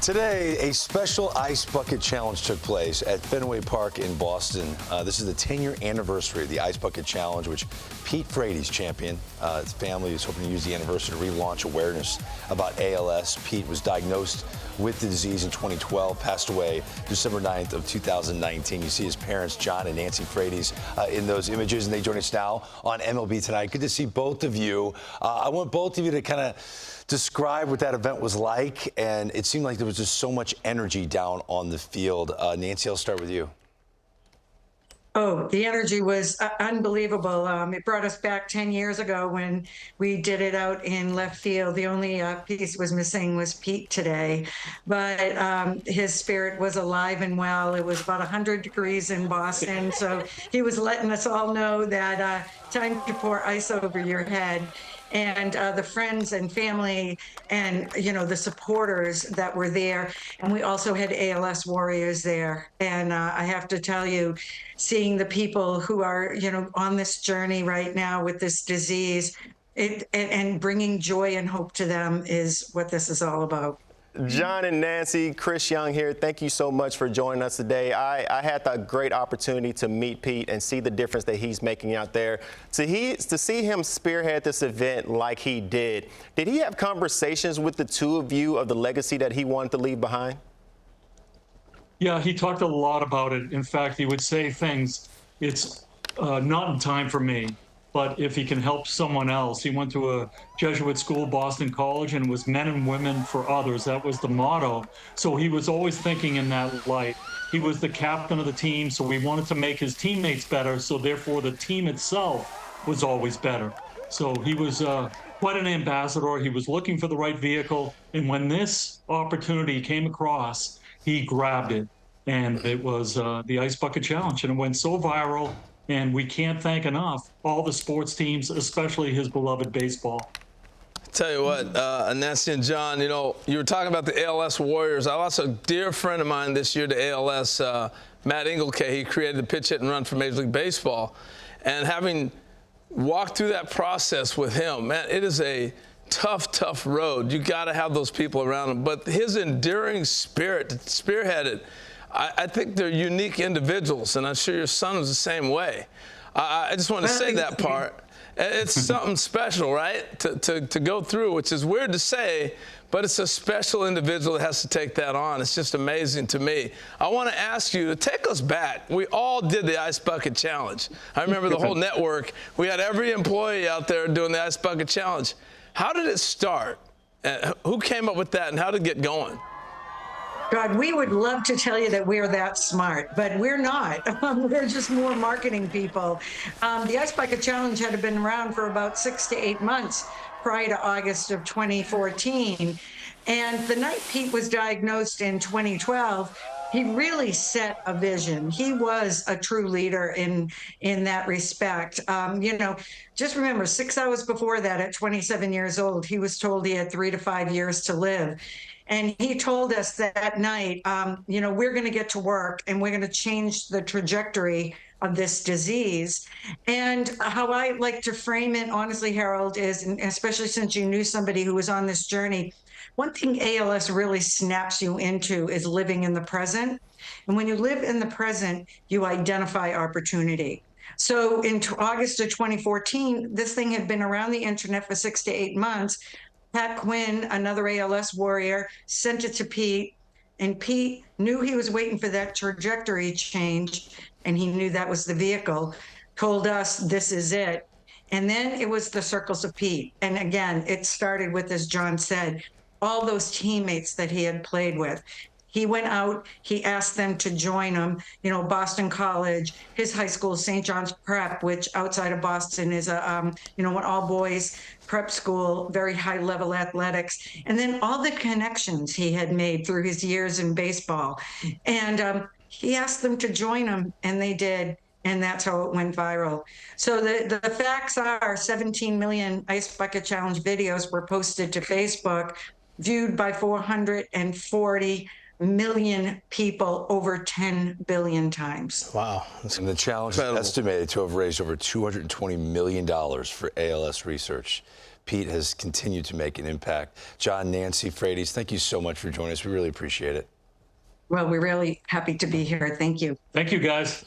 Today, a special ice bucket challenge took place at Fenway Park in Boston. This is the 10-year anniversary of the Ice Bucket Challenge, which Pete Frates championed. His family is hoping to use the anniversary to relaunch awareness about ALS. Pete was diagnosed with the disease in 2012, passed away December 9th of 2019. You see his parents, John and Nancy Frates, in those images, and they join us now on MLB Tonight. Good to see both of you. I want both of you to kind of describe what that event was like, and it seemed like there was just so much energy down on the field. Nancy, I'll start with you. Oh, the energy was unbelievable. It brought us back 10 years ago when we did it out in left field. The only piece was missing was Pete today, but his spirit was alive and well. It was about 100 degrees in Boston, so he was letting us all know that time to pour ice over your head. And the friends and family and, you know, the supporters that were there. And we also had ALS Warriors there. And I have to tell you, seeing the people who are, you know, on this journey right now with this disease, and bringing joy and hope to them is what this is all about. John and Nancy, Chris Young here. Thank you so much for joining us today. I had the great opportunity to meet Pete and see the difference that he's making out there. To see him spearhead this event like he did he have conversations with the two of you of the legacy that he wanted to leave behind? Yeah, he talked a lot about it. In fact, he would say things, it's not in time for me, but if he can help someone else. He went to a Jesuit school, Boston College, and was men and women for others. That was the motto. So he was always thinking in that light. He was the captain of the team, so we wanted to make his teammates better, so therefore the team itself was always better. So he was quite an ambassador. He was looking for the right vehicle, and when this opportunity came across, he grabbed it, and it was the Ice Bucket Challenge, and it went so viral. And we can't thank enough all the sports teams, especially his beloved baseball. Tell you what, Nancy and John, you know, you were talking about the ALS Warriors. I lost a dear friend of mine this year to ALS, Matt Engelke. He created the pitch, hit, and run for Major League Baseball. And having walked through that process with him, man, it is a tough road. You got to have those people around him. But his enduring spirit to spearhead it, I think they're unique individuals, and I'm sure your son was the same way. I just want to say that part. It's something special, right, to go through, which is weird to say, but it's a special individual that has to take that on. It's just amazing to me. I want to ask you to take us back. We all did the Ice Bucket Challenge. I remember the whole network. We had every employee out there doing the Ice Bucket Challenge. How did it start? Who came up with that, and how did it get going? God, we would love to tell you that we're that smart, but we're not. We're just more marketing people. The Ice Bucket Challenge had been around for about 6 to 8 months prior to August of 2014. And the night Pete was diagnosed in 2012, he really set a vision. He was a true leader in that respect. You know, just remember, 6 hours before that, at 27 years old, he was told he had 3 to 5 years to live. And he told us that night, you know, we're going to get to work and we're going to change the trajectory of this disease. And how I like to frame it, honestly, Harold, is, and especially since you knew somebody who was on this journey, one thing ALS really snaps you into is living in the present. And when you live in the present, you identify opportunity. So in August of 2014, this thing had been around the internet for 6 to 8 months. Pat Quinn, another ALS warrior, sent it to Pete, and Pete knew he was waiting for that trajectory change, and he knew that was the vehicle, told us this is it. And then it was the circles of Pete. And again, it started with, as John said, all those teammates that he had played with. He went out, he asked them to join him, you know, Boston College, his high school, St. John's Prep, which outside of Boston is a, you know, an all boys prep school, very high level athletics. And then all the connections he had made through his years in baseball. And he asked them to join him, and they did. And that's how it went viral. So the facts are 17 million Ice Bucket Challenge videos were posted to Facebook, viewed by 440 million people over 10 billion times. Wow. And the challenge is estimated to have raised over $220 million for ALS research. Pete has continued to make an impact. John, Nancy Frates, thank you so much for joining us. We really appreciate it. Well, we're really happy to be here. Thank you. Thank you, guys.